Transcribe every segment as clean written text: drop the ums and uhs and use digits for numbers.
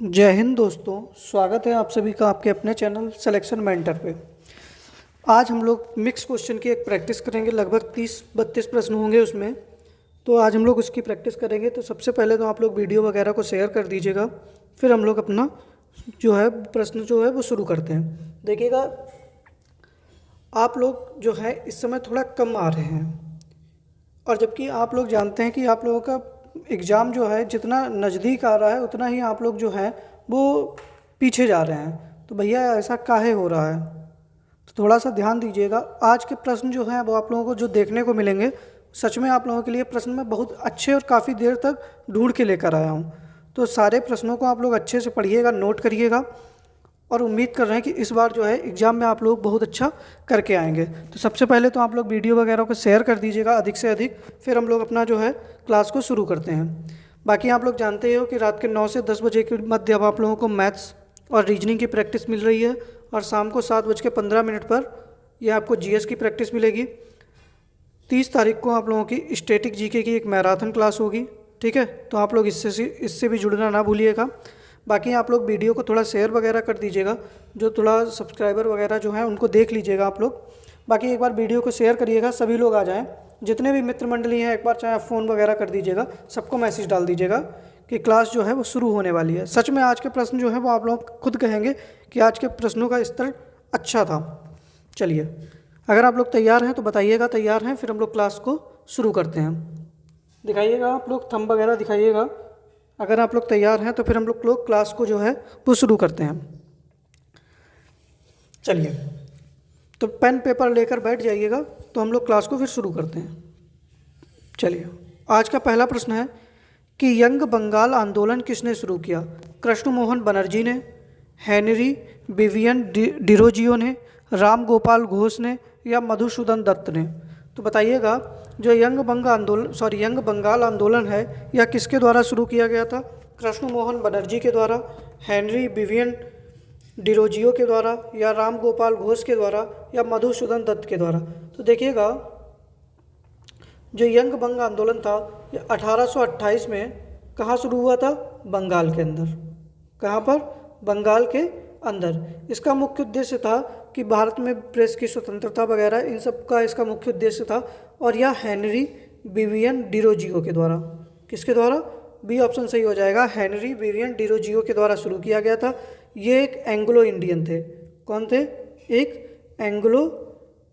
जय हिंद दोस्तों। स्वागत है आप सभी का आपके अपने चैनल सिलेक्शन मेंटर पे। आज हम लोग मिक्स क्वेश्चन की एक प्रैक्टिस करेंगे। लगभग 30-32 प्रश्न होंगे उसमें। तो आज हम लोग उसकी प्रैक्टिस करेंगे। तो सबसे पहले तो आप लोग वीडियो वगैरह को शेयर कर दीजिएगा, फिर हम लोग अपना जो है प्रश्न जो है वो शुरू करते हैं। देखिएगा, आप लोग जो है इस समय थोड़ा कम आ रहे हैं, और जबकि आप लोग जानते हैं कि आप लोगों का एग्ज़ाम जो है जितना नज़दीक आ रहा है उतना ही आप लोग जो है वो पीछे जा रहे हैं। तो भैया ऐसा काहे हो रहा है? तो थोड़ा सा ध्यान दीजिएगा। आज के प्रश्न जो हैं वो आप लोगों को जो देखने को मिलेंगे, सच में आप लोगों के लिए प्रश्न मैं बहुत अच्छे और काफ़ी देर तक ढूंढ के लेकर आया हूँ। तो सारे प्रश्नों को आप लोग अच्छे से पढ़िएगा, नोट करिएगा, और उम्मीद कर रहे हैं कि इस बार जो है एग्ज़ाम में आप लोग बहुत अच्छा करके आएंगे। तो सबसे पहले तो आप लोग वीडियो वगैरह को शेयर कर दीजिएगा अधिक से अधिक, फिर हम लोग अपना जो है क्लास को शुरू करते हैं। बाकी आप लोग जानते हो कि रात के 9 से 10 बजे के मध्य अब आप लोगों को मैथ्स और रीजनिंग की प्रैक्टिस मिल रही है, और शाम को 7:15 पर यह आपको जीएस की प्रैक्टिस मिलेगी। 30 तारीख को आप लोगों की स्टैटिक जीके की एक मैराथन क्लास होगी। ठीक है, तो आप लोग इससे भी जुड़ना ना भूलिएगा। बाकी आप लोग वीडियो को थोड़ा शेयर वगैरह कर दीजिएगा, जो थोड़ा सब्सक्राइबर वगैरह जो हैं उनको देख लीजिएगा आप लोग। बाकी एक बार वीडियो को शेयर करिएगा, सभी लोग आ जाएं। जितने भी मित्र मंडली हैं एक बार चाहे फ़ोन वगैरह कर दीजिएगा, सबको मैसेज डाल दीजिएगा कि क्लास जो है वो शुरू होने वाली है। सच में आज के प्रश्न जो है वो आप लोग खुद कहेंगे कि आज के प्रश्नों का स्तर अच्छा था। चलिए, अगर आप लोग तैयार हैं तो बताइएगा तैयार हैं, फिर हम लोग क्लास को शुरू करते हैं। दिखाइएगा आप लोग, थंब वगैरह दिखाइएगा। अगर आप लोग तैयार हैं तो फिर हम लोग क्लास को जो है वो शुरू करते हैं। चलिए, तो पेन पेपर लेकर बैठ जाइएगा, तो हम लोग क्लास को फिर शुरू करते हैं। चलिए, आज का पहला प्रश्न है कि यंग बंगाल आंदोलन किसने शुरू किया? कृष्ण मोहन बनर्जी ने, हेनरी विवियन डिरोजियो ने, राम गोपाल घोष ने, या मधुसूदन दत्त ने? तो बताइएगा, जो यंग बंगाल आंदोलन है यह किसके द्वारा शुरू किया गया था? कृष्ण मोहन बनर्जी के द्वारा, हेनरी विवियन डिरोजियो के द्वारा, या राम गोपाल घोष के द्वारा, या मधुसूदन दत्त के द्वारा? तो देखिएगा, जो यंग बंग आंदोलन था ये 1828 में कहाँ शुरू हुआ था? बंगाल के अंदर। कहाँ पर? बंगाल के अंदर। इसका मुख्य उद्देश्य था कि भारत में प्रेस की स्वतंत्रता वगैरह इन सब का इसका मुख्य उद्देश्य था। और यह हेनरी विवियन डिरोजियो के द्वारा, किसके द्वारा? बी ऑप्शन सही हो जाएगा, हेनरी विवियन डिरोजियो के द्वारा शुरू किया गया था। ये एक एंग्लो इंडियन थे। कौन थे? एक एंग्लो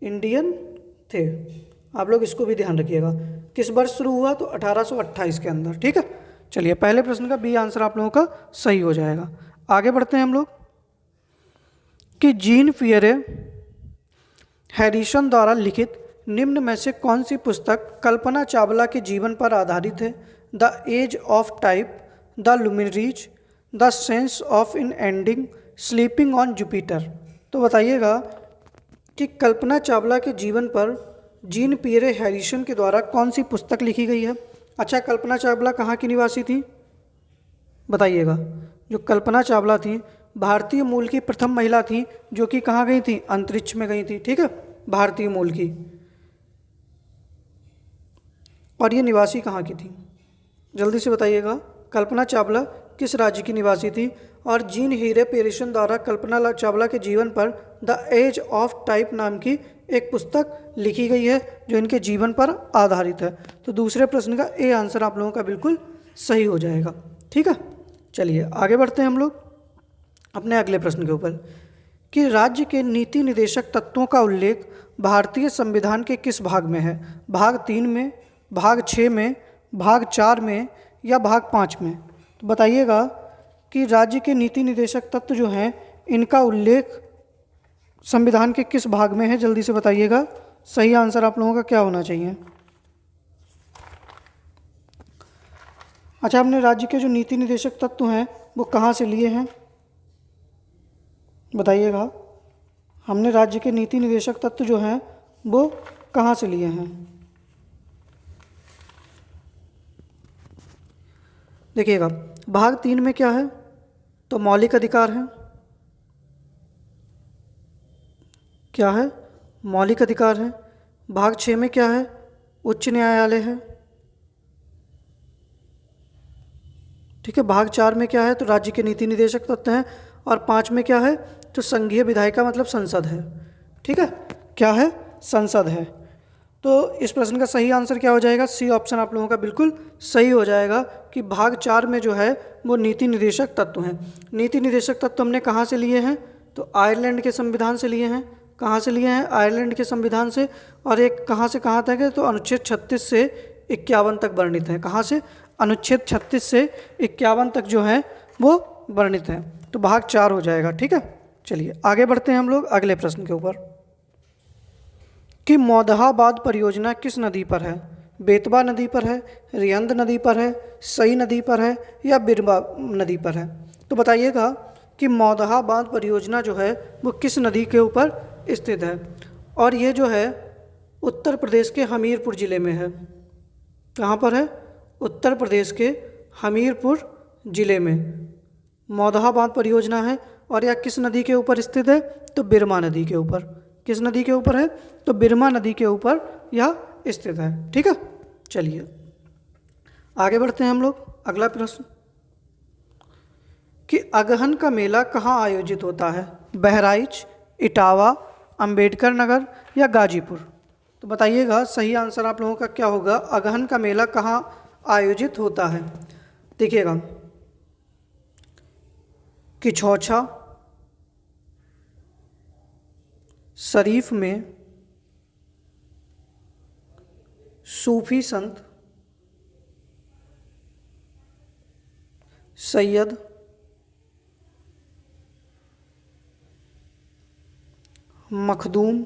इंडियन थे। आप लोग इसको भी ध्यान रखिएगा। किस वर्ष शुरू हुआ? तो 1828 के अंदर। ठीक है, चलिए, पहले प्रश्न का बी आंसर आप लोगों का सही हो जाएगा। आगे बढ़ते हैं हम लोग कि जीन पियरे हैरिसन द्वारा लिखित निम्न में से कौन सी पुस्तक कल्पना चावला के जीवन पर आधारित है? The age of type, the luminaries, the sense of an ending, sleeping on Jupiter? तो बताइएगा कि कल्पना चावला के जीवन पर जीन पियरे हैरिसन के द्वारा कौन सी पुस्तक लिखी गई है? अच्छा, कल्पना चावला कहाँ की निवासी थी? बताइएगा। जो कल्पना चावला थी भारतीय मूल की प्रथम महिला थी जो कि कहाँ गई थी? अंतरिक्ष में गई थी। ठीक है, भारतीय मूल की। और ये निवासी कहाँ की थी? जल्दी से बताइएगा, कल्पना चावला किस राज्य की निवासी थी? और जीन हीरे पेरिसन द्वारा कल्पना चावला के जीवन पर द एज ऑफ टाइप नाम की एक पुस्तक लिखी गई है जो इनके जीवन पर आधारित है। तो दूसरे प्रश्न का ए आंसर आप लोगों का बिल्कुल सही हो जाएगा। ठीक है, चलिए आगे बढ़ते हैं हम लोग अपने अगले प्रश्न के ऊपर कि राज्य के नीति निदेशक तत्वों का उल्लेख भारतीय संविधान के किस भाग में है? भाग 3 में, भाग 6 में, भाग 4 में, या भाग 5 में? तो बताइएगा कि राज्य के नीति निदेशक तत्व जो हैं इनका उल्लेख संविधान के किस भाग में है? जल्दी से बताइएगा। सही आंसर आप लोगों का क्या होना चाहिए? अच्छा, हमने राज्य के जो नीति निदेशक तत्व हैं वो कहाँ से लिए हैं? बताइएगा, हमने राज्य के नीति निदेशक तत्व जो हैं वो कहाँ से लिए हैं? देखिएगा, भाग 3 में क्या है? तो मौलिक अधिकार है। क्या है? मौलिक अधिकार है। भाग 6 में क्या है? उच्च न्यायालय है। ठीक है। भाग 4 में क्या है, तो राज्य के नीति निदेशक तत्व हैं, और 5 में क्या है, तो संघीय विधायिका मतलब संसद है। ठीक है, क्या है, संसद है। तो इस प्रश्न का सही आंसर क्या हो जाएगा, सी ऑप्शन आप लोगों का बिल्कुल सही हो जाएगा कि भाग 4 में जो है वो नीति निदेशक तत्व हैं। नीति निदेशक तत्व हमने कहाँ से लिए हैं, तो आयरलैंड के संविधान से लिए हैं। कहाँ से लिए हैं, आयरलैंड के संविधान से। और एक कहाँ से कहाँ तक है, तो अनुच्छेद 36 से 51 तक वर्णित है। कहाँ से, अनुच्छेद 36 से 51 तक जो है वो वर्णित है। तो भाग 4 हो जाएगा। ठीक है, चलिए आगे बढ़ते हैं हम लोग अगले प्रश्न के ऊपर कि मौदहाबाद परियोजना किस नदी पर है। बेतवा नदी पर है, रियंद नदी पर है, सई नदी पर है, या बिरबा नदी पर है। तो बताइएगा कि मौदहाबाद परियोजना जो है वो किस नदी के ऊपर स्थित है। और ये जो है उत्तर प्रदेश के हमीरपुर ज़िले में है। कहाँ पर है, उत्तर प्रदेश के हमीरपुर ज़िले में मौदहाबाद परियोजना है। और यह किस नदी के ऊपर स्थित है, तो बिरमा नदी के ऊपर। किस नदी के ऊपर है, तो बिरमा नदी के ऊपर यह स्थित है। ठीक है, चलिए आगे बढ़ते हैं हम लोग अगला प्रश्न कि अगहन का मेला कहाँ आयोजित होता है। बहराइच, इटावा, अंबेडकर नगर, या गाजीपुर। तो बताइएगा सही आंसर आप लोगों का क्या होगा, अगहन का मेला कहाँ आयोजित होता है। देखिएगा, किछौछा, शरीफ में, सूफी संत, सैयद, मखदूम,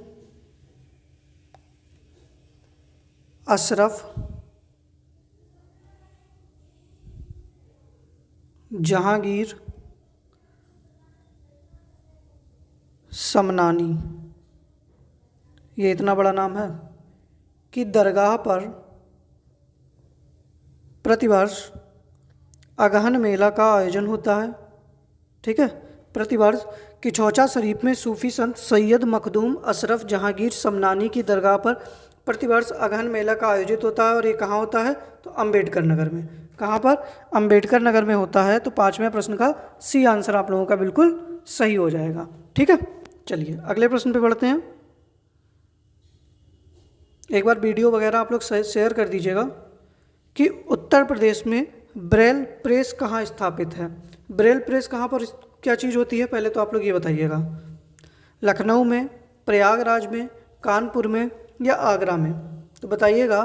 अशरफ, जहांगीर, समनानी। ये इतना बड़ा नाम है कि दरगाह पर प्रतिवर्ष अगहन मेला का आयोजन होता है। ठीक है, प्रतिवर्ष किछौछा शरीफ में सूफी संत सैयद मखदूम अशरफ जहांगीर समनानी की दरगाह पर प्रतिवर्ष अगहन मेला का आयोजित होता है। और ये कहाँ होता है, तो अंबेडकर नगर में। कहाँ पर, अंबेडकर नगर में होता है। तो 5वें प्रश्न का सी आंसर आप लोगों का बिल्कुल सही हो जाएगा। ठीक है, चलिए अगले प्रश्न पे बढ़ते हैं। एक बार वीडियो वगैरह आप लोग शेयर कर दीजिएगा कि उत्तर प्रदेश में ब्रेल प्रेस कहाँ स्थापित है। ब्रेल प्रेस कहाँ पर क्या चीज़ होती है, पहले तो आप लोग ये बताइएगा। लखनऊ में, प्रयागराज में, कानपुर में, या आगरा में। तो बताइएगा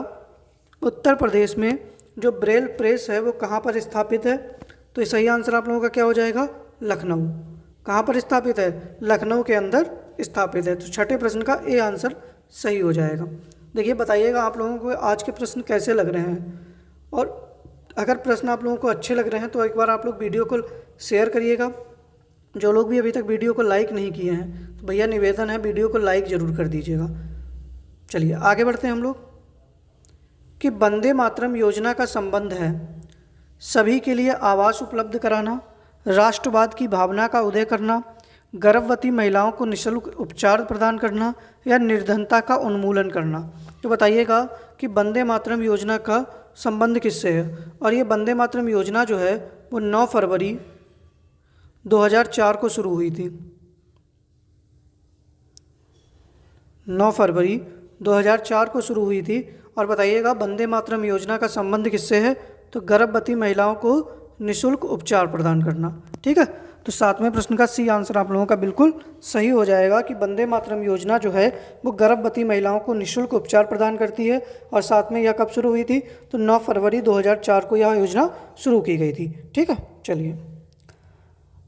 उत्तर प्रदेश में जो ब्रेल प्रेस है वो कहाँ पर स्थापित है। तो सही आंसर आप लोगों का क्या हो जाएगा, लखनऊ। कहाँ पर स्थापित है, लखनऊ के अंदर स्थापित है। तो छठे प्रश्न का ए आंसर सही हो जाएगा। देखिए बताइएगा आप लोगों को आज के प्रश्न कैसे लग रहे हैं, और अगर प्रश्न आप लोगों को अच्छे लग रहे हैं तो एक बार आप लोग वीडियो को शेयर करिएगा। जो लोग भी अभी तक वीडियो को लाइक नहीं किए हैं तो भैया निवेदन है वीडियो को लाइक ज़रूर कर दीजिएगा। चलिए आगे बढ़ते हैं हम लोग कि वंदे मातरम योजना का संबंध है सभी के लिए आवास उपलब्ध कराना, राष्ट्रवाद की भावना का उदय करना, गर्भवती महिलाओं को निःशुल्क उपचार प्रदान करना, या निर्धनता का उन्मूलन करना। तो बताइएगा कि वंदे मातरम योजना का संबंध किससे है। और ये वंदे मातरम योजना जो है वो 9 फरवरी 2004 को शुरू हुई थी। 9 फरवरी 2004 को शुरू हुई थी। और बताइएगा वंदे मातरम योजना का संबंध किससे है, तो गर्भवती महिलाओं को निःशुल्क उपचार प्रदान करना। ठीक है, तो 7वें प्रश्न का सी आंसर आप लोगों का बिल्कुल सही हो जाएगा कि वंदे मातरम योजना जो है वो गर्भवती महिलाओं को निःशुल्क उपचार प्रदान करती है। और साथ में यह कब शुरू हुई थी, तो 9 फरवरी 2004 को यह योजना शुरू की गई थी। ठीक है, चलिए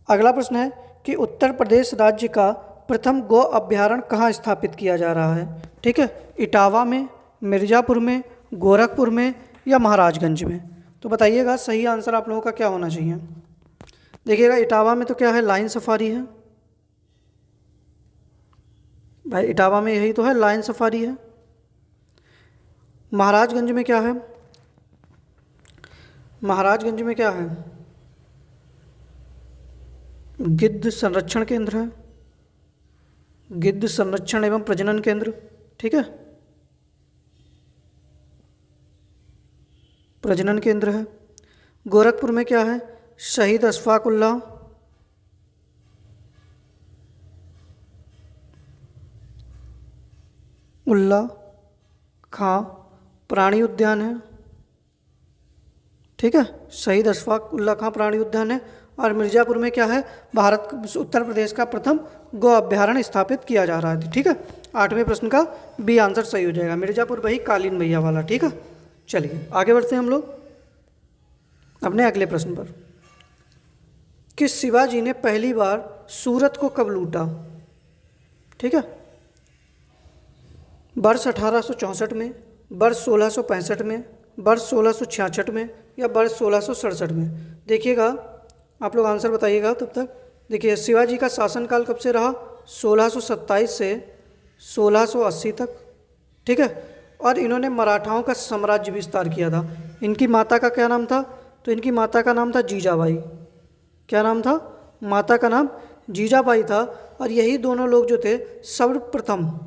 अगला प्रश्न है कि उत्तर प्रदेश राज्य का प्रथम गौ अभ्यारण्य कहाँ स्थापित किया जा रहा है। ठीक है, इटावा में, मिर्ज़ापुर में, गोरखपुर में, या महाराजगंज में। तो बताइएगा सही आंसर आप लोगों का क्या होना चाहिए। देखिएगा इटावा में तो क्या है, लाइन सफारी है भाई, इटावा में यही तो है, लाइन सफारी है। महाराजगंज में क्या है, महाराजगंज में क्या है, गिद्ध संरक्षण केंद्र है, गिद्ध संरक्षण एवं प्रजनन केंद्र। ठीक है, प्रजनन केंद्र है। गोरखपुर में क्या है, शहीद अशफाक उल्लाह, खां प्राणी उद्यान है। ठीक है, शहीद अशफाक उल्लाह खां प्राणी उद्यान है। और मिर्ज़ापुर में क्या है, भारत उत्तर प्रदेश का प्रथम गौ अभ्यारण्य स्थापित किया जा रहा है। ठीक है, 8वें प्रश्न का बी आंसर सही हो जाएगा, मिर्ज़ापुर वही कालीन भैया वाला। ठीक है, चलिए आगे बढ़ते हैं हम लोग अपने अगले प्रश्न पर। कि शिवाजी ने पहली बार सूरत को कब लूटा? ठीक है, वर्ष 1864 में, वर्ष 1665 में, वर्ष 1666 में, या वर्ष 1667 में। देखिएगा, आप लोग आंसर बताइएगा तब तक। देखिए, शिवाजी का शासनकाल कब से रहा? 1627 से 1680 तक। ठीक है, और इन्होंने मराठाओं का साम्राज्य विस्तार किया था। इनकी माता का क्या नाम था? तो इनकी माता का नाम था जीजाबाई। क्या नाम था? माता का नाम जीजाबाई था। और यही दोनों लोग जो थे सर्वप्रथम,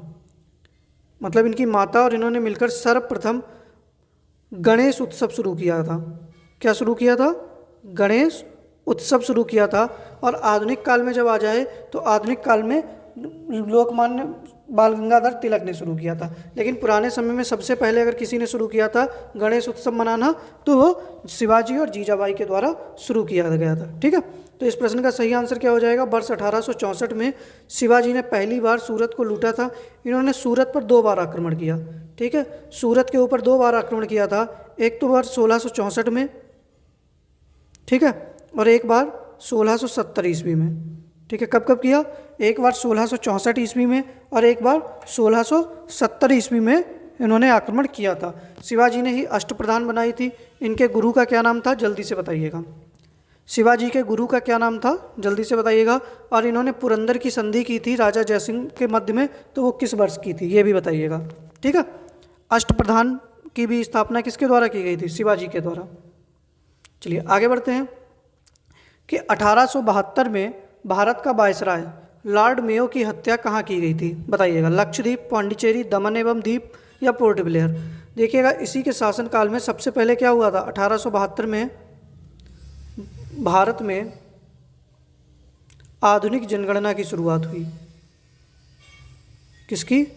मतलब इनकी माता और इन्होंने मिलकर सर्वप्रथम गणेश उत्सव शुरू किया था। क्या शुरू किया था? गणेश उत्सव शुरू किया था। और आधुनिक काल में जब आ जाए तो आधुनिक काल में लोकमान्य बाल गंगाधर तिलक ने शुरू किया था। लेकिन पुराने समय में सबसे पहले अगर किसी ने शुरू किया था गणेश उत्सव मनाना, तो वो शिवाजी और जीजाबाई के द्वारा शुरू किया गया था। ठीक है, तो इस प्रश्न का सही आंसर क्या हो जाएगा? वर्ष 1864 में शिवाजी ने पहली बार सूरत को लूटा था। इन्होंने सूरत पर 2 बार आक्रमण किया। ठीक है, सूरत के ऊपर 2 बार आक्रमण किया था। एक तो वर्ष 1664 में, ठीक है, और एक बार 1670 ईस्वी में। ठीक है, कब कब किया? एक बार 1664 ईस्वी में और एक बार 1670 ईस्वी में इन्होंने आक्रमण किया था। शिवाजी ने ही अष्टप्रधान बनाई थी। इनके गुरु का क्या नाम था? जल्दी से बताइएगा। शिवाजी के गुरु का क्या नाम था? जल्दी से बताइएगा। और इन्होंने पुरंदर की संधि की थी राजा जयसिंह के मध्य में, तो वो किस वर्ष की थी ये भी बताइएगा। ठीक है, अष्टप्रधान की भी स्थापना किसके द्वारा की गई थी? शिवाजी के द्वारा। चलिए आगे बढ़ते हैं कि 1872 में भारत का वायसराय लॉर्ड मेयो की हत्या कहाँ की गई थी? बताइएगा। लक्षद्वीप, पांडिचेरी, दमन एवं दीप, या पोर्ट ब्लेयर। देखिएगा, इसी के शासनकाल में सबसे पहले क्या हुआ था? 1872 में भारत में आधुनिक जनगणना की शुरुआत हुई। किसकी?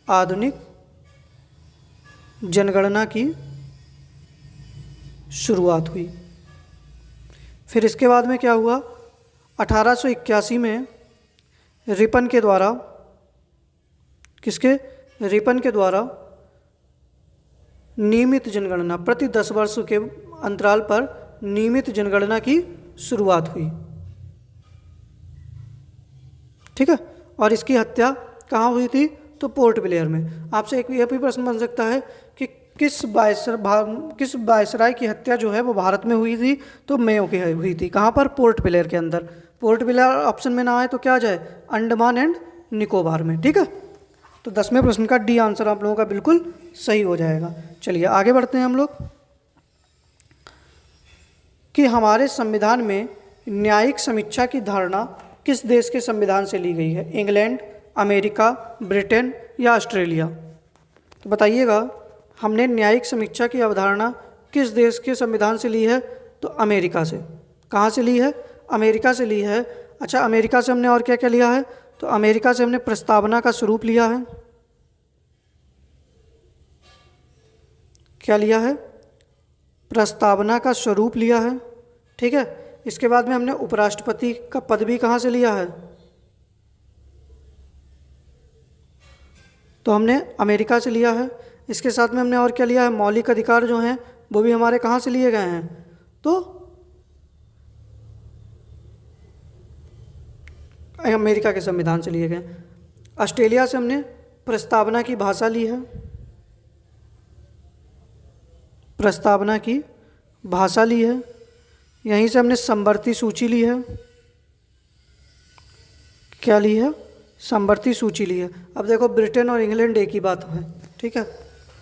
आधुनिक जनगणना की शुरुआत हुई। फिर इसके बाद में क्या हुआ? 1881 में रिपन के द्वारा, किसके? रिपन के द्वारा नियमित जनगणना, प्रति 10 वर्ष के अंतराल पर नियमित जनगणना की शुरुआत हुई। ठीक है, और इसकी हत्या कहाँ हुई थी? तो पोर्ट ब्लेयर में। आपसे एक यह भी प्रश्न बन सकता है कि किस वायसराय की हत्या जो है वो भारत में हुई थी? तो मेयो की हुई थी। कहाँ पर? पोर्ट ब्लेयर के अंदर। पोर्ट ब्लेयर ऑप्शन में ना आए तो क्या आ जाए? अंडमान एंड निकोबार में। ठीक है, तो 10वें प्रश्न का डी आंसर आप लोगों का बिल्कुल सही हो जाएगा। चलिए आगे बढ़ते हैं हम लोग कि हमारे संविधान में न्यायिक समीक्षा की धारणा किस देश के संविधान से ली गई है? इंग्लैंड, अमेरिका, ब्रिटेन, या ऑस्ट्रेलिया? तो बताइएगा, हमने न्यायिक समीक्षा की अवधारणा किस देश के संविधान से ली है? तो अमेरिका से। कहाँ से ली है? अमेरिका से ली है। अच्छा, अमेरिका से हमने और क्या क्या लिया है? तो अमेरिका से हमने प्रस्तावना का स्वरूप लिया है। क्या लिया है? प्रस्तावना का स्वरूप लिया है। ठीक है, इसके बाद में हमने उपराष्ट्रपति का पद भी कहाँ से लिया है? तो हमने अमेरिका से लिया है। इसके साथ में हमने और क्या लिया है? मौलिक अधिकार जो हैं वो भी हमारे कहाँ से लिए गए हैं? तो अमेरिका के संविधान से लिए गए। ऑस्ट्रेलिया से हमने प्रस्तावना की भाषा ली है। प्रस्तावना की भाषा ली है। यहीं से हमने समवर्ती सूची ली है। क्या ली है? समवर्ती सूची ली है। अब देखो, ब्रिटेन और इंग्लैंड एक ही बात है। ठीक है,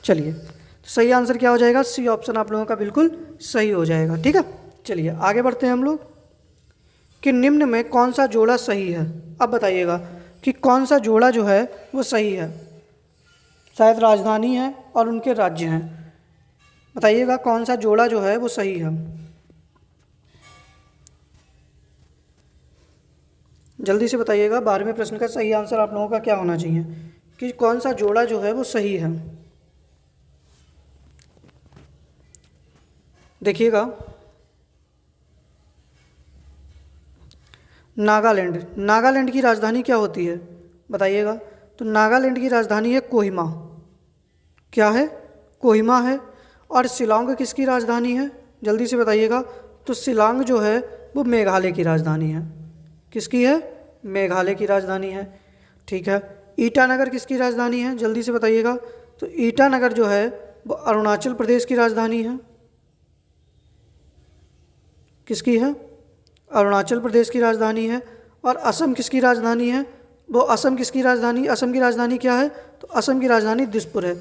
चलिए, तो सही आंसर क्या हो जाएगा? सी ऑप्शन आप लोगों का बिल्कुल सही हो जाएगा। ठीक है, चलिए आगे बढ़ते हैं हम लोग कि निम्न में कौन सा जोड़ा सही है? अब बताइएगा कि कौन सा जोड़ा जो है वो सही है। शायद राजधानी है और उनके राज्य हैं। बताइएगा कौन सा जोड़ा जो है वो सही है। जल्दी से बताइएगा 12वें प्रश्न का सही आंसर आप लोगों का क्या होना चाहिए कि कौन सा जोड़ा जो है वो सही है। देखिएगा, नागालैंड, नागालैंड की राजधानी क्या होती है बताइएगा। तो नागालैंड की राजधानी है कोहिमा। क्या है? कोहिमा है। और शिलांग किसकी राजधानी है जल्दी से बताइएगा। तो शिलांग जो है वो मेघालय की राजधानी है। किसकी है? मेघालय की राजधानी है। ठीक है। ईटानगर किसकी राजधानी है जल्दी से बताइएगा। तो ईटानगर जो है वो अरुणाचल प्रदेश की राजधानी है। किसकी है? अरुणाचल प्रदेश की राजधानी है। और असम किसकी राजधानी है? वो असम किसकी राजधानी, असम की राजधानी क्या है? तो असम की राजधानी दिसपुर है।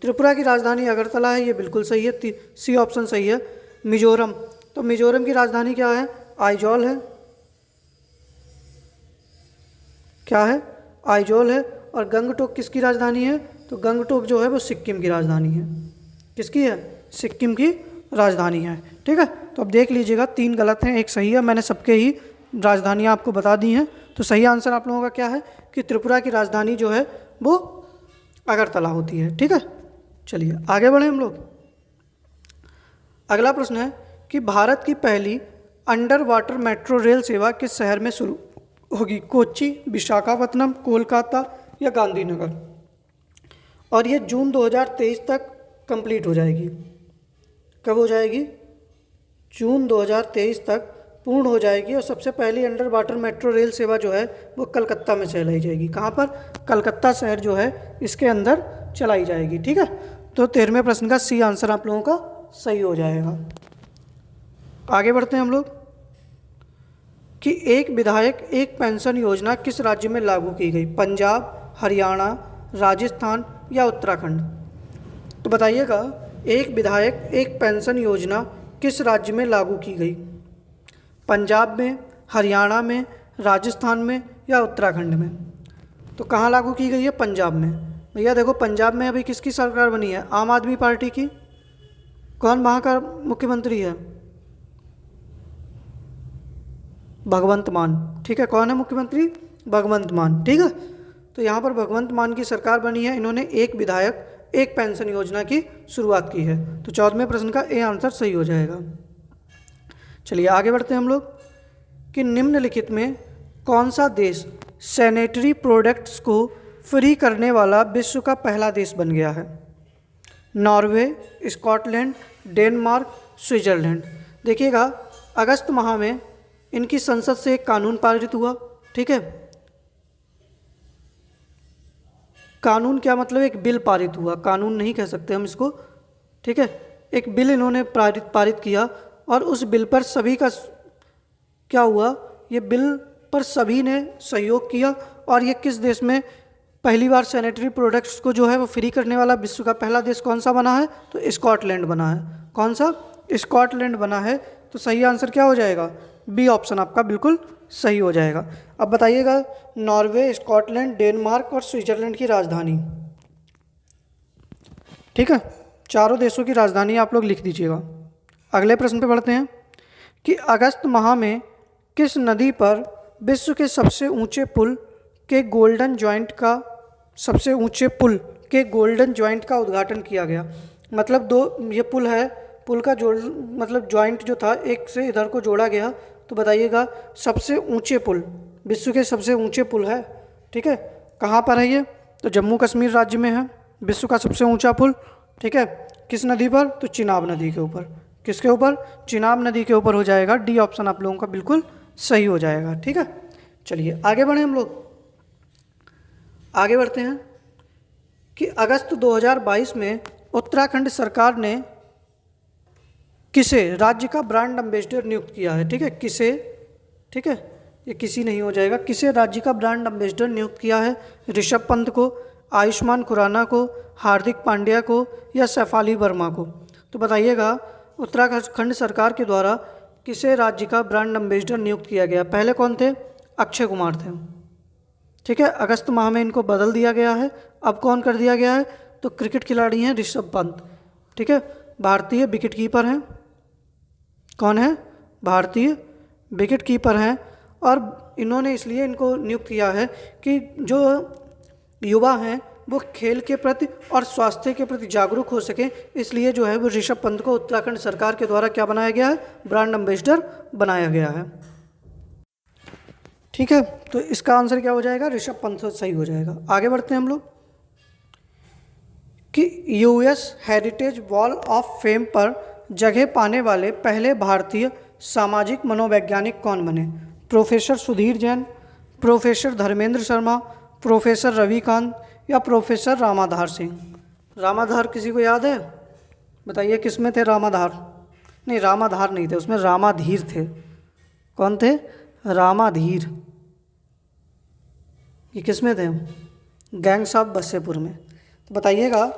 त्रिपुरा की राजधानी अगरतला है, ये बिल्कुल सही है, सी ऑप्शन सही है। मिजोरम, तो मिजोरम की राजधानी क्या है? आइजॉल है। क्या है? आइजॉल है। और गंगटोक किसकी राजधानी है? तो गंगटोक जो है वो सिक्किम की राजधानी है। किसकी है? सिक्किम की राजधानी है। ठीक है। तो अब देख लीजिएगा, 3 गलत हैं, 1 सही है। मैंने सबके ही राजधानियाँ आपको बता दी हैं। तो सही आंसर आप लोगों का क्या है कि त्रिपुरा की राजधानी जो है वो अगरतला होती है। ठीक है। चलिए आगे बढ़ें हम लोग। अगला प्रश्न है कि भारत की पहली अंडर वाटर मेट्रो रेल सेवा किस शहर में शुरू होगी? कोच्चि, विशाखापत्तनम, कोलकाता या गांधीनगर? और ये जून 2023 तक कंप्लीट हो जाएगी। कब हो जाएगी? जून 2023 तक पूर्ण हो जाएगी। और सबसे पहली अंडर वाटर मेट्रो रेल सेवा जो है वो कलकत्ता में चलाई जाएगी। कहाँ पर? कलकत्ता शहर जो है इसके अंदर चलाई जाएगी। ठीक है। तो 13वें प्रश्न का सी आंसर आप लोगों का सही हो जाएगा। आगे बढ़ते हैं हम लोग कि एक विधायक एक पेंशन योजना किस राज्य में लागू की गई? पंजाब, हरियाणा, राजस्थान या उत्तराखंड? तो बताइएगा, एक विधायक एक पेंशन योजना किस राज्य में लागू की गई? पंजाब में, हरियाणा में, राजस्थान में या उत्तराखंड में? तो कहाँ लागू की गई है? पंजाब में। भैया देखो, पंजाब में अभी किसकी सरकार बनी है? आम आदमी पार्टी की। कौन वहाँ का मुख्यमंत्री है? भगवंत मान। ठीक है। कौन है मुख्यमंत्री? भगवंत मान। ठीक है। तो यहाँ पर भगवंत मान की सरकार बनी है। इन्होंने एक विधायक एक पेंशन योजना की शुरुआत की है। तो 14वें प्रश्न का ए आंसर सही हो जाएगा। चलिए आगे बढ़ते हैं हम लोग कि निम्नलिखित में कौन सा देश सैनिटरी प्रोडक्ट्स को फ्री करने वाला विश्व का पहला देश बन गया है? Norway, Scotland, Denmark, Switzerland? देखिएगा, अगस्त माह में इनकी संसद से एक कानून पारित हुआ। ठीक है। कानून क्या मतलब? एक बिल पारित हुआ, कानून नहीं कह सकते हम इसको। ठीक है। एक बिल इन्होंने पारित किया और उस बिल पर सभी का क्या हुआ? ये बिल पर सभी ने सहयोग किया। और ये किस देश में पहली बार सैनिटरी प्रोडक्ट्स को जो है वो फ्री करने वाला विश्व का पहला देश कौन सा बना है? तो स्कॉटलैंड बना है। कौन सा? स्कॉटलैंड बना है। तो सही आंसर क्या हो जाएगा? बी ऑप्शन आपका बिल्कुल सही हो जाएगा। अब बताइएगा, नॉर्वे, स्कॉटलैंड, डेनमार्क और स्विट्जरलैंड की राजधानी। ठीक है। चारों देशों की राजधानी आप लोग लिख दीजिएगा। अगले प्रश्न पे बढ़ते हैं कि अगस्त माह में किस नदी पर विश्व के सबसे ऊंचे पुल के गोल्डन जॉइंट का का उद्घाटन किया गया? मतलब दो ये पुल है, पुल का मतलब जॉइंट जो था एक से इधर को जोड़ा गया। तो बताइएगा, सबसे ऊंचे पुल, विश्व के सबसे ऊंचे पुल है। ठीक है। कहाँ पर है ये? तो जम्मू कश्मीर राज्य में है विश्व का सबसे ऊंचा पुल। ठीक है। किस नदी पर? तो चिनाब नदी के ऊपर। किसके ऊपर? चिनाब नदी के ऊपर हो जाएगा। डी ऑप्शन आप लोगों का बिल्कुल सही हो जाएगा। ठीक है। चलिए आगे बढ़ें हम लोग। आगे बढ़ते हैं कि अगस्त 2022 में उत्तराखंड सरकार ने किसे राज्य का ब्रांड एम्बेसडर नियुक्त किया है? ठीक है। किसे? ठीक है, ये किसी नहीं हो जाएगा। किसे राज्य का ब्रांड एम्बेसडर नियुक्त किया है? ऋषभ पंत को, आयुष्मान खुराना को, हार्दिक पांड्या को या सैफाली वर्मा को? तो बताइएगा, उत्तराखंड सरकार के द्वारा किसे राज्य का ब्रांड एम्बेसडर नियुक्त किया गया? पहले कौन थे? अक्षय कुमार थे। ठीक है। अगस्त माह में इनको बदल दिया गया है। अब कौन कर दिया गया है? तो क्रिकेट खिलाड़ी हैं ऋषभ पंत। ठीक है। भारतीय विकेट कीपर हैं। कौन है? भारतीय विकेट कीपर हैं। और इन्होंने इसलिए इनको नियुक्त किया है कि जो युवा हैं वो खेल के प्रति और स्वास्थ्य के प्रति जागरूक हो सकें, इसलिए जो है वो ऋषभ पंत को उत्तराखंड सरकार के द्वारा क्या बनाया गया है, ब्रांड एम्बेसडर बनाया गया है। ठीक है, तो इसका आंसर क्या हो जाएगा, ऋषभ पंत सही हो जाएगा। आगे बढ़ते हैं हम लोग कि US heritage wall of fame पर जगह पाने वाले पहले भारतीय सामाजिक मनोवैज्ञानिक कौन बने? Professor Sudhir Jain, professor Dharmendra Sharma, professor Ravikant या प्रोफेसर रामाधार सिंह? रामाधार किसी को याद है? बताइए किस में थे रामाधार? नहीं, रामाधार नहीं थे, उसमें रामाधीर थे। कौन थे? रामाधीर। ये किस में थे? गैंग्स ऑफ बसेपुर में। तो बताइएगा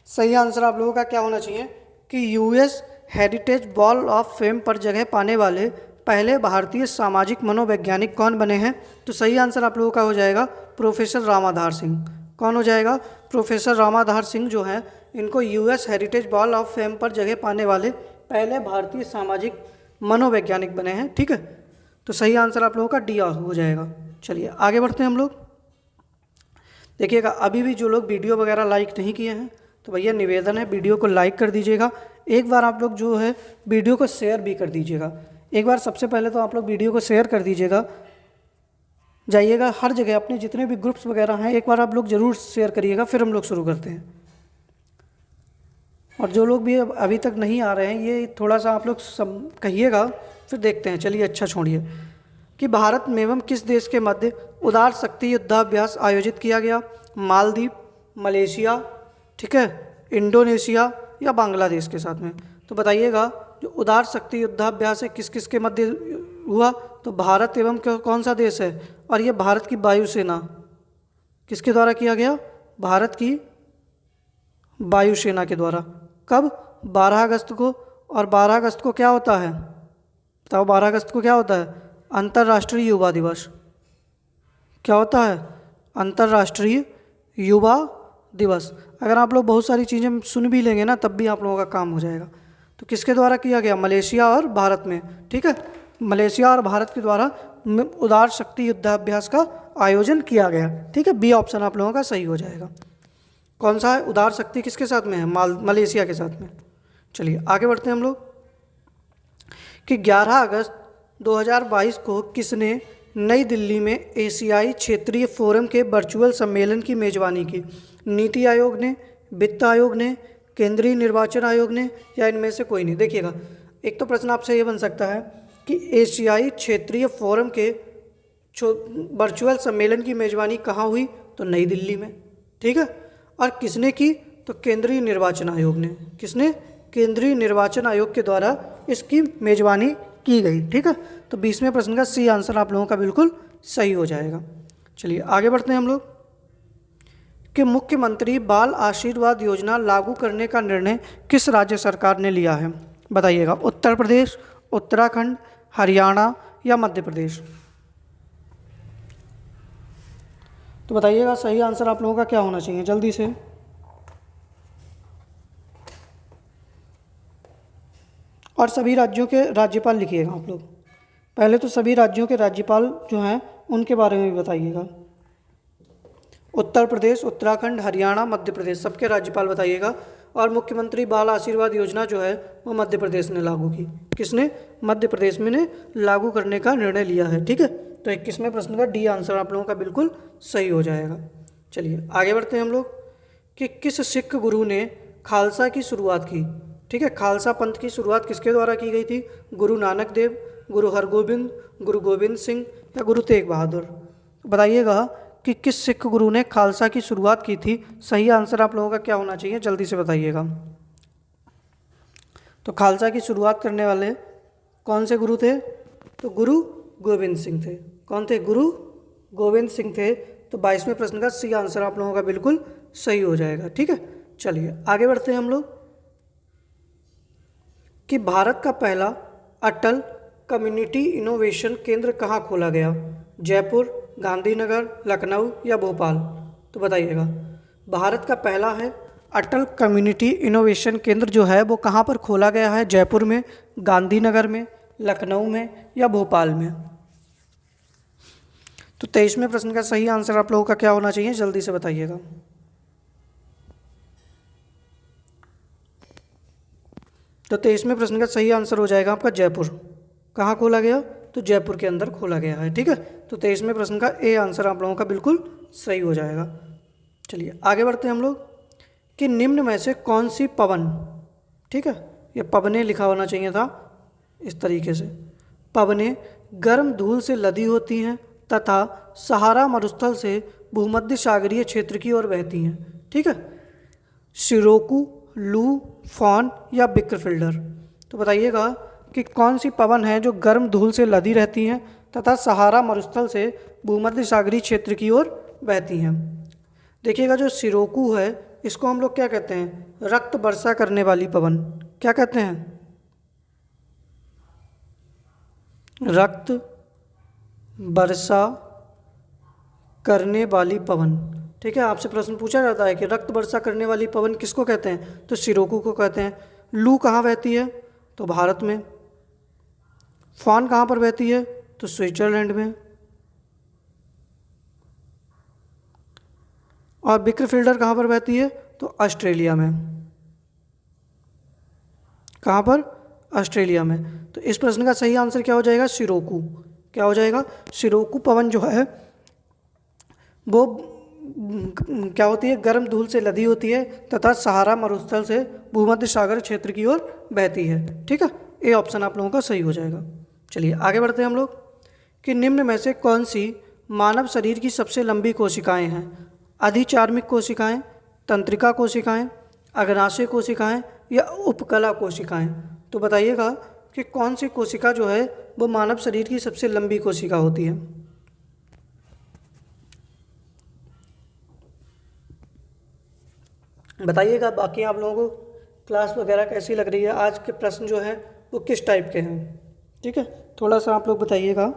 सही आंसर आप लोगों का क्या होना चाहिए कि US heritage wall of fame पर जगह पाने वाले पहले भारतीय सामाजिक मनोवैज्ञानिक कौन बने हैं? तो सही आंसर आप लोगों का हो जाएगा प्रोफेसर रामाधार सिंह। कौन हो जाएगा? प्रोफेसर रामाधार सिंह जो हैं इनको US heritage wall of fame पर जगह पाने वाले पहले भारतीय सामाजिक मनोवैज्ञानिक बने हैं। ठीक है, तो सही आंसर आप लोगों का डी हो जाएगा। चलिए आगे बढ़ते हैं हम लोग। देखिएगा अभी भी जो लोग वीडियो वगैरह लाइक नहीं किए हैं तो भैया निवेदन है वीडियो को लाइक कर दीजिएगा। एक बार आप लोग जो है वीडियो को शेयर भी कर दीजिएगा। एक बार सबसे पहले तो आप लोग वीडियो को शेयर कर दीजिएगा, जाइएगा हर जगह अपने जितने भी ग्रुप्स वगैरह हैं एक बार आप लोग ज़रूर शेयर करिएगा, फिर हम लोग शुरू करते हैं। और जो लोग भी अभी तक नहीं आ रहे हैं ये थोड़ा सा आप लोग कहिएगा, फिर देखते हैं। चलिए अच्छा छोड़िए कि भारत में एवं किस देश के मध्य उदार शक्ति युद्धाभ्यास आयोजित किया गया? मालदीव, मलेशिया, ठीक है, इंडोनेशिया या बांग्लादेश के साथ में? तो बताइएगा जो उदार शक्ति युद्धाभ्यास है किस किस के मध्य हुआ? तो भारत एवं कौन सा देश है? और ये भारत की वायुसेना किसके द्वारा किया गया? भारत की वायुसेना के द्वारा। कब? 12 अगस्त को। और 12 अगस्त को क्या होता है बताओ? 12 अगस्त को क्या होता है? अंतर्राष्ट्रीय युवा दिवस। क्या होता है? अंतर्राष्ट्रीय युवा दिवस। अगर आप लोग बहुत सारी चीज़ें सुन भी लेंगे ना तब भी आप लोगों का काम हो जाएगा। तो किसके द्वारा किया गया? मलेशिया और भारत में। ठीक है, मलेशिया और भारत के द्वारा उदार शक्ति युद्धाभ्यास का आयोजन किया गया। ठीक है, बी ऑप्शन आप लोगों का सही हो जाएगा। कौन सा है? उदार शक्ति किसके साथ में है? मलेशिया के साथ में। चलिए आगे बढ़ते हैं हम लोग कि 11 अगस्त 2022 को किसने नई दिल्ली में एशियाई क्षेत्रीय फोरम के वर्चुअल सम्मेलन की मेजबानी की? नीति आयोग ने, वित्त आयोग ने, केंद्रीय निर्वाचन आयोग ने या इनमें से कोई नहीं? देखिएगा एक तो प्रश्न आपसे ये बन सकता है कि एशियाई क्षेत्रीय फोरम के वर्चुअल सम्मेलन की मेजबानी कहाँ हुई? तो नई दिल्ली में। ठीक है, और किसने की? तो केंद्रीय निर्वाचन आयोग ने। किसने? केंद्रीय निर्वाचन आयोग के द्वारा इसकी मेजबानी की गई। ठीक है, तो 20वें प्रश्न का सी आंसर आप लोगों का बिल्कुल सही हो जाएगा। चलिए आगे बढ़ते हैं हम लोग कि मुख्यमंत्री बाल आशीर्वाद योजना लागू करने का निर्णय किस राज्य सरकार ने लिया है? बताइएगा, उत्तर प्रदेश, उत्तराखंड, हरियाणा या मध्य प्रदेश? तो बताइएगा सही आंसर आप लोगों का क्या होना चाहिए जल्दी से। और सभी राज्यों के राज्यपाल लिखिएगा आप लोग। पहले तो सभी राज्यों के राज्यपाल जो हैं उनके बारे में भी बताइएगा। उत्तर प्रदेश, उत्तराखंड, हरियाणा, मध्य प्रदेश सबके राज्यपाल बताइएगा। और मुख्यमंत्री बाल आशीर्वाद योजना जो है वो मध्य प्रदेश ने लागू की। किसने? मध्य प्रदेश में ने लागू करने का निर्णय लिया है। ठीक है, तो 21वें प्रश्न का डी आंसर आप लोगों का बिल्कुल सही हो जाएगा। चलिए आगे बढ़ते हैं हम लोग कि किस सिख गुरु ने खालसा की शुरुआत की? ठीक है, खालसा पंथ की शुरुआत किसके द्वारा की गई थी? गुरु नानक देव, गुरु हरगोबिंद, गुरु गोविंद सिंह या गुरु तेग बहादुर? बताइएगा कि किस सिख गुरु ने खालसा की शुरुआत की थी? सही आंसर आप लोगों का क्या होना चाहिए जल्दी से बताइएगा। तो खालसा की शुरुआत करने वाले कौन से गुरु थे? तो गुरु गोविंद सिंह थे। कौन थे? गुरु गोविंद सिंह थे। तो 22वें प्रश्न का सी आंसर आप लोगों का बिल्कुल सही हो जाएगा। ठीक है, चलिए आगे बढ़ते हैं हम लोग कि भारत का पहला अटल कम्युनिटी इनोवेशन केंद्र कहाँ खोला गया? जयपुर, गांधीनगर, लखनऊ या भोपाल? तो बताइएगा, भारत का पहला है अटल कम्युनिटी इनोवेशन केंद्र जो है वो कहाँ पर खोला गया है? जयपुर में, गांधीनगर में, लखनऊ में या भोपाल में? तो 23वें प्रश्न का सही आंसर आप लोगों का क्या होना चाहिए, जल्दी से बताइएगा। तो 23वें प्रश्न का सही आंसर हो जाएगा आपका जयपुर। कहाँ खोला गया, तो जयपुर के अंदर खोला गया है। ठीक है, तो 23वें प्रश्न का ए आंसर आप लोगों का बिल्कुल सही हो जाएगा। चलिए आगे बढ़ते हैं हम लोग कि निम्न में से कौन सी पवन, ठीक है, ये पवने लिखा होना चाहिए था इस तरीके से, पवने गर्म धूल से लदी होती हैं तथा सहारा मरुस्थल से भूमध्य सागरीय क्षेत्र की ओर बहती हैं। ठीक है, शिरोकू, लू, फॉन या बिक्रफिल्डर। तो बताइएगा कि कौन सी पवन है जो गर्म धूल से लदी रहती हैं तथा सहारा मरुस्थल से भूमध्य सागरीय क्षेत्र की ओर बहती हैं। देखिएगा जो शिरोकू है इसको हम लोग क्या कहते हैं, रक्त वर्षा करने वाली पवन। क्या कहते हैं, रक्त वर्षा करने वाली पवन। ठीक है, आपसे प्रश्न पूछा जाता है कि रक्त वर्षा करने वाली पवन किसको कहते हैं, तो शिरोकू को कहते हैं। लू कहाँ बहती है, तो भारत में। फॉन कहाँ पर बहती है, तो स्विट्जरलैंड में। और बिक्रफिल्डर कहाँ पर बहती है, तो ऑस्ट्रेलिया में। कहाँ पर, ऑस्ट्रेलिया में। तो इस प्रश्न का सही आंसर क्या हो जाएगा, शिरोकू। क्या हो जाएगा, शिरोकू पवन जो है वो क्या होती है, गर्म धूल से लदी होती है तथा सहारा मरुस्थल से भूमध्य सागर क्षेत्र की ओर बहती है। ठीक है, ये ऑप्शन आप लोगों का सही हो जाएगा। चलिए आगे बढ़ते हैं हम लोग कि निम्न में से कौन सी मानव शरीर की सबसे लंबी कोशिकाएं हैं, अधिचार्मिक कोशिकाएं, तंत्रिका कोशिकाएं, अग्नाशय कोशिकाएं या उपकला कोशिकाएं। तो बताइएगा कि कौन सी कोशिका जो है वो मानव शरीर की सबसे लंबी कोशिका होती है। बताइएगा। बाकी आप लोगों को क्लास वगैरह कैसी लग रही है, आज के प्रश्न जो हैं वो किस टाइप के हैं। ठीक है, थोड़ा सा आप लोग बताइएगा।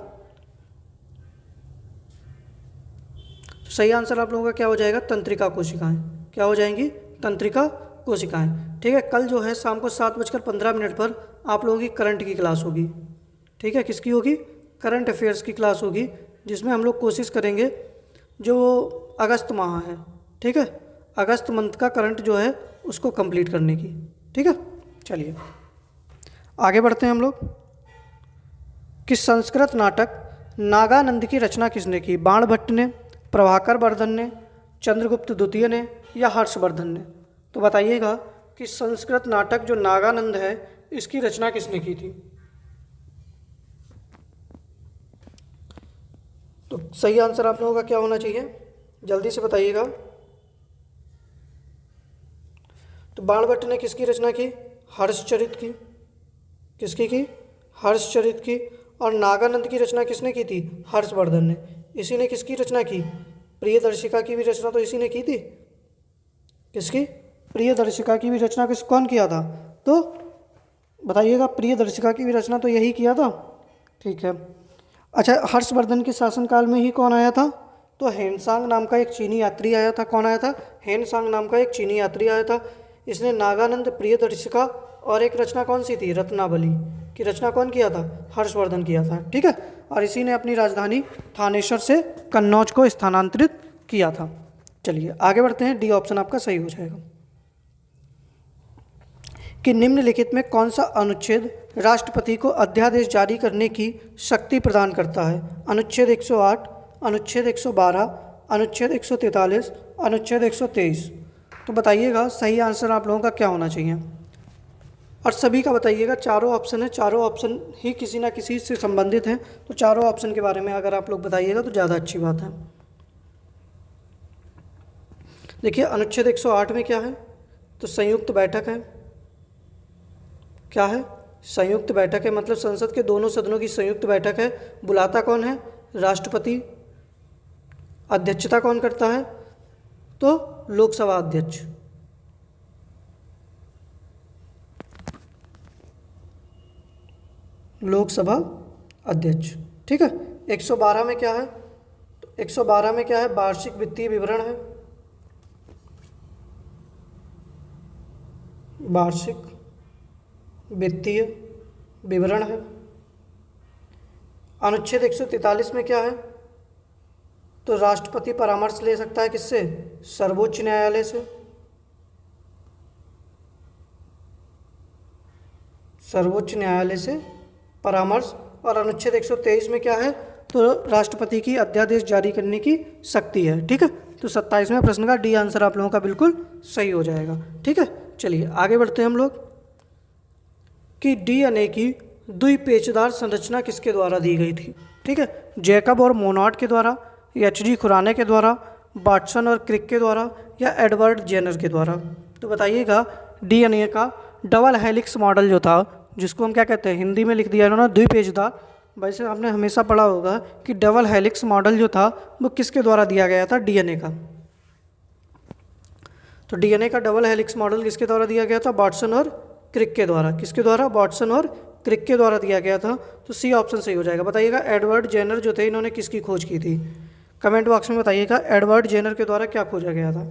तो सही आंसर आप लोगों का क्या हो जाएगा, तंत्रिका कोशिकाएं। क्या हो जाएंगी, तंत्रिका कोशिकाएं। ठीक है, कल जो है शाम को 7:15 पर आप लोगों की करंट की क्लास होगी। ठीक है, किसकी होगी, करंट अफेयर्स की क्लास होगी, जिसमें हम लोग कोशिश करेंगे जो अगस्त माह है, ठीक है, अगस्त मंथ का करंट जो है उसको कंप्लीट करने की। ठीक है, चलिए आगे बढ़ते हैं हम लोग कि संस्कृत नाटक नागानंद की रचना किसने की, बाणभट्ट ने, प्रभाकर वर्धन ने, चंद्रगुप्त द्वितीय ने या हर्षवर्धन ने। तो बताइएगा कि संस्कृत नाटक जो नागानंद है इसकी रचना किसने की थी। तो सही आंसर आप लोगों का क्या होना चाहिए, जल्दी से बताइएगा। तो बाणभट्ट ने किसकी रचना की, हर्षचरित की। किसकी की, हर्षचरित की। और नागानंद की रचना किसने की थी, हर्षवर्धन ने। इसी ने किसकी रचना की, प्रियदर्शिका की भी रचना तो इसी ने की थी। किसकी, प्रियदर्शिका की भी रचना कौन किया था, तो बताइएगा। प्रियदर्शिका की भी रचना तो यही किया था। ठीक है, अच्छा हर्षवर्धन के शासनकाल में ही कौन आया था, तो हेनसांग नाम का एक चीनी यात्री आया था। कौन आया था, हेनसांग नाम का एक चीनी यात्री आया था। इसने नागानंद, प्रियदर्शिका और एक रचना कौन सी थी, रत्नावली की रचना कौन किया था, हर्षवर्धन किया था। ठीक है, और इसी ने अपनी राजधानी थानेश्वर से कन्नौज को स्थानांतरित किया था। चलिए आगे बढ़ते हैं, डी ऑप्शन आपका सही हो जाएगा कि निम्नलिखित में कौन सा अनुच्छेद राष्ट्रपति को अध्यादेश जारी करने की शक्ति प्रदान करता है। अनुच्छेद 108, अनुच्छेद 112, अनुच्छेद 143, अनुच्छेद 123। तो बताइएगा सही आंसर आप लोगों का क्या होना चाहिए, और सभी का बताइएगा। चारों ऑप्शन है, चारों ऑप्शन ही किसी ना किसी से संबंधित हैं, तो चारों ऑप्शन के बारे में अगर आप लोग बताइएगा तो ज़्यादा अच्छी बात है। देखिए अनुच्छेद 108 में क्या है, तो संयुक्त बैठक है। क्या है, संयुक्त बैठक है, मतलब संसद के दोनों सदनों की संयुक्त बैठक है। बुलाता कौन है, राष्ट्रपति। अध्यक्षता कौन करता है, तो लोकसभा अध्यक्ष। लोकसभा अध्यक्ष। ठीक है, 112 में क्या है, तो 112 में क्या है, वार्षिक वित्तीय विवरण है। वार्षिक वित्तीय विवरण है। अनुच्छेद 143 में क्या है, तो राष्ट्रपति परामर्श ले सकता है किससे? सर्वोच्च न्यायालय से। सर्वोच्च न्यायालय से परामर्श। और अनुच्छेद 123 में क्या है? तो राष्ट्रपति की अध्यादेश जारी करने की शक्ति है। ठीक है, तो 27वें प्रश्न का डी आंसर आप लोगों का बिल्कुल सही हो जाएगा। ठीक है, चलिए आगे बढ़ते हैं हम लोग कि डीएनए की द्विपेचदार संरचना किसके द्वारा दी गई थी? ठीक है, जैकब और मोनार्ड के द्वारा, एच.जी. खुराना के द्वारा, वाटसन और क्रिक के द्वारा, या एडवर्ड जेनर के द्वारा। तो बताइएगा डीएनए का डबल हेलिक्स मॉडल जो था, जिसको हम क्या कहते हैं, हिंदी में लिख दिया इन्होंने द्विपेचदार। वैसे आपने हमेशा पढ़ा होगा कि डबल हेलिक्स मॉडल जो था वो किसके द्वारा दिया गया था? डीएनए का। तो डीएनए का डबल हेलिक्स मॉडल किसके द्वारा दिया गया था? वाटसन और क्रिक के द्वारा। किसके द्वारा? वाटसन और क्रिक के द्वारा दिया गया था। तो सी ऑप्शन सही हो जाएगा। बताइएगा एडवर्ड जेनर जो थे इन्होंने किसकी खोज की थी? कमेंट बॉक्स में बताइएगा एडवर्ड जेनर के द्वारा क्या खोजा गया था।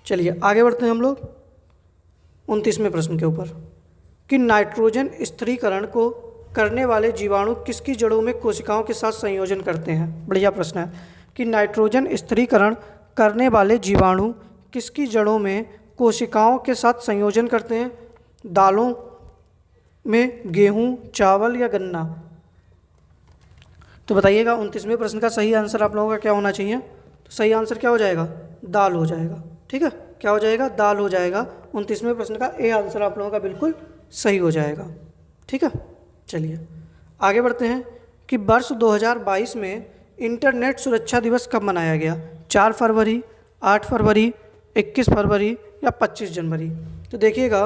चलिए आगे बढ़ते हैं हम लोग 29वें प्रश्न के ऊपर कि नाइट्रोजन स्थिरीकरण को करने वाले जीवाणु किसकी जड़ों में कोशिकाओं के साथ संयोजन करते हैं? बढ़िया प्रश्न है कि नाइट्रोजन स्थिरीकरण करने वाले जीवाणु किसकी जड़ों में कोशिकाओं के साथ संयोजन करते हैं? दालों में, गेहूं, चावल या गन्ना? तो बताइएगा 29वें प्रश्न का सही आंसर आप लोगों का क्या होना चाहिए? तो सही आंसर क्या हो जाएगा? दाल हो जाएगा। ठीक है, क्या हो जाएगा? दाल हो जाएगा। 29वें प्रश्न का ए आंसर आप लोगों का बिल्कुल सही हो जाएगा। ठीक है, चलिए आगे बढ़ते हैं कि वर्ष 2022 में इंटरनेट सुरक्षा दिवस कब मनाया गया? 4 फरवरी, 8 फरवरी, 21 फरवरी या 25 जनवरी? तो देखिएगा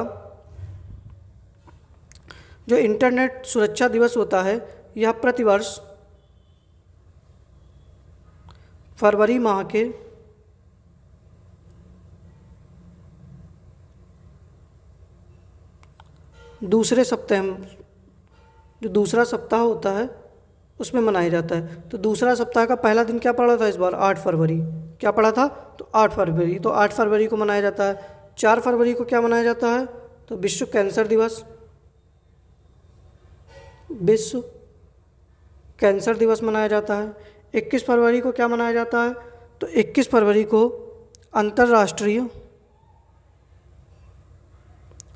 जो इंटरनेट सुरक्षा दिवस होता है यह प्रतिवर्ष फरवरी माह के दूसरे सप्ताह, जो दूसरा सप्ताह होता है उसमें मनाया जाता है। तो दूसरा सप्ताह का पहला दिन क्या पड़ा था इस बार? 8 फरवरी। क्या पड़ा था? तो 8 फरवरी। तो 8 फरवरी को मनाया जाता है। 4 फरवरी को क्या मनाया जाता है? तो विश्व कैंसर दिवस। विश्व कैंसर दिवस मनाया जाता है। 21 फरवरी को क्या मनाया जाता है? तो 21 फरवरी को अंतर्राष्ट्रीय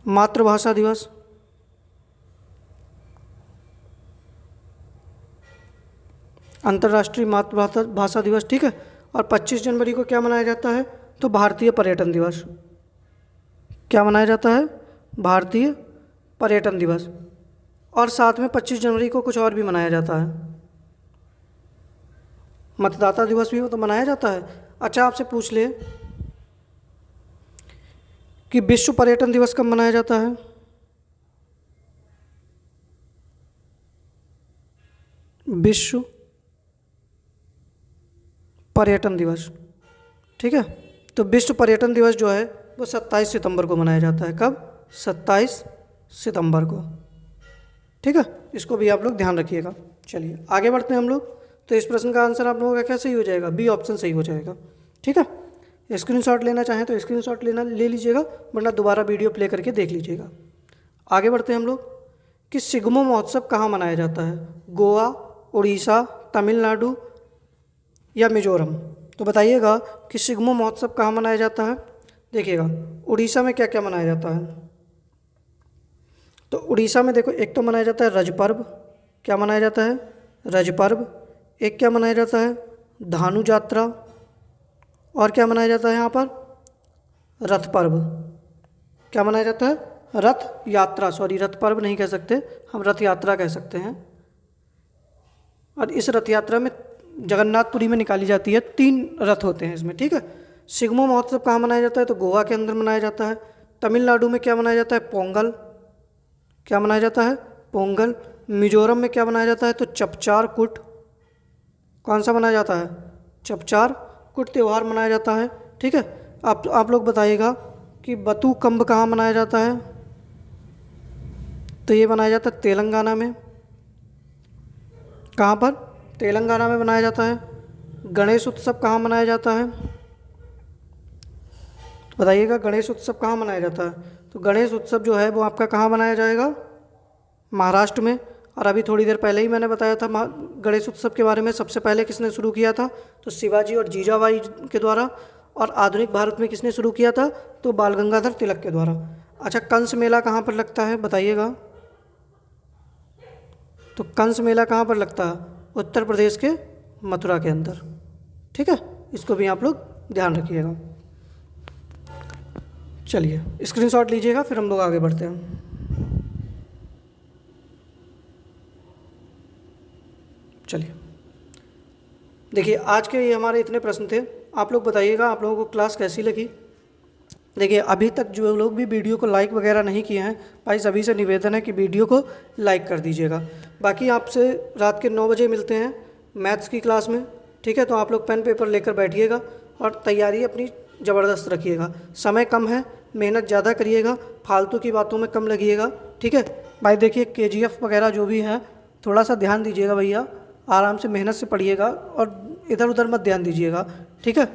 मातृभाषा दिवस। अंतर्राष्ट्रीय मातृभाषा दिवस। ठीक है, और 25 जनवरी को क्या मनाया जाता है? तो भारतीय पर्यटन दिवस। क्या मनाया जाता है? भारतीय पर्यटन दिवस। और साथ में 25 जनवरी को कुछ और भी मनाया जाता है, मतदाता दिवस भी तो मनाया जाता है। अच्छा आपसे पूछ ले कि विश्व पर्यटन दिवस कब मनाया जाता है? विश्व पर्यटन दिवस। ठीक है, तो विश्व पर्यटन दिवस जो है वो 27 सितंबर को मनाया जाता है। कब? 27 सितंबर को। ठीक है, इसको भी आप लोग ध्यान रखिएगा। चलिए आगे बढ़ते हैं हम लोग। तो इस प्रश्न का आंसर आप लोगों का क्या सही हो जाएगा? बी ऑप्शन सही हो जाएगा। ठीक है, स्क्रीनशॉट लेना चाहें तो स्क्रीनशॉट ले लीजिएगा, वरना दोबारा वीडियो प्ले करके देख लीजिएगा। आगे बढ़ते हैं हम लोग कि सिग्मो महोत्सव कहाँ मनाया जाता है? गोवा, उड़ीसा, तमिलनाडु या मिजोरम? तो बताइएगा कि सिग्मो महोत्सव कहाँ मनाया जाता है? देखिएगा उड़ीसा में क्या क्या मनाया जाता है? तो उड़ीसा में देखो एक तो मनाया जाता है रज पर्व। क्या मनाया जाता है? रज पर्व। एक क्या मनाया जाता है? धानु यात्रा। और क्या मनाया जाता है यहाँ पर? रथ पर्व। क्या मनाया जाता है? रथ यात्रा। सॉरी, रथ पर्व नहीं कह सकते, हम रथ यात्रा कह सकते हैं। और इस रथ यात्रा में जगन्नाथपुरी में निकाली जाती है। 3 रथ होते हैं इसमें। ठीक है, सिग्मो महोत्सव कहाँ मनाया जाता है? तो गोवा के अंदर मनाया जाता है। तमिलनाडु में क्या मनाया जाता है? पोंगल। क्या मनाया जाता है? पोंगल। मिजोरम में क्या मनाया जाता है? तो चपचार कुट। कौन सा मनाया जाता है? चपचार कुट त्यौहार मनाया जाता है। ठीक है, आप लोग बताइएगा कि बतुकम्ब कहाँ मनाया जाता है? तो ये मनाया जाता है तेलंगाना में। कहाँ पर? तेलंगाना में मनाया जाता है। गणेश उत्सव कहाँ मनाया जाता है? बताइएगा गणेश उत्सव कहाँ मनाया जाता है? तो गणेश उत्सव जो है वो आपका कहाँ मनाया जाएगा? महाराष्ट्र में। और अभी थोड़ी देर पहले ही मैंने बताया था गणेश उत्सव के बारे में। सबसे पहले किसने शुरू किया था? तो शिवाजी और जीजाबाई के द्वारा। और आधुनिक भारत में किसने शुरू किया था? तो बाल गंगाधर तिलक के द्वारा। अच्छा, कंस मेला कहाँ पर लगता है बताइएगा? तो कंस मेला कहाँ पर लगता है? उत्तर प्रदेश के मथुरा के अंदर। ठीक है, इसको भी आप लोग ध्यान रखिएगा। चलिए स्क्रीनशॉट लीजिएगा, फिर हम लोग आगे बढ़ते हैं। चलिए देखिए, आज के ये हमारे इतने प्रश्न थे। आप लोग बताइएगा आप लोगों को क्लास कैसी लगी। देखिए, अभी तक जो लोग भी वीडियो को लाइक वगैरह नहीं किए हैं, भाई सभी से निवेदन है कि वीडियो को लाइक कर दीजिएगा। बाकी आपसे रात के 9 बजे मिलते हैं मैथ्स की क्लास में। ठीक है, तो आप लोग पेन पेपर लेकर बैठिएगा और तैयारी अपनी ज़बरदस्त रखिएगा। समय कम है, मेहनत ज़्यादा करिएगा, फालतू की बातों में कम लगिएगा। ठीक है भाई, देखिए KGF वगैरह जो भी है थोड़ा सा ध्यान दीजिएगा भैया, आराम से मेहनत से पढ़िएगा और इधर उधर मत ध्यान दीजिएगा। ठीक है,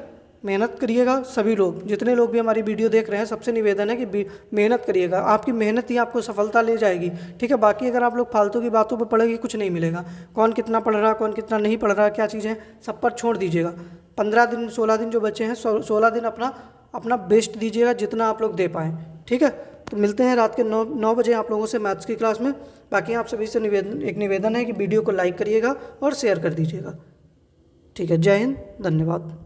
मेहनत करिएगा। सभी लोग, जितने लोग भी हमारी वीडियो देख रहे हैं, सबसे निवेदन है कि मेहनत करिएगा। आपकी मेहनत ही आपको सफलता ले जाएगी। ठीक है, बाकी अगर आप लोग फालतू की बातों पर पढ़ेंगे कुछ नहीं मिलेगा। कौन कितना पढ़ रहा, कौन कितना नहीं पढ़ रहा, क्या चीज़ें, सब पर छोड़ दीजिएगा। 15 दिन 16 दिन जो बचे हैं, 16 दिन अपना बेस्ट दीजिएगा जितना आप लोग दे पाएँ। ठीक है, तो मिलते हैं रात के 9 बजे आप लोगों से मैथ्स की क्लास में। बाकी आप सभी से निवेदन है कि वीडियो को लाइक करिएगा और शेयर कर दीजिएगा। ठीक है, जय हिंद, धन्यवाद।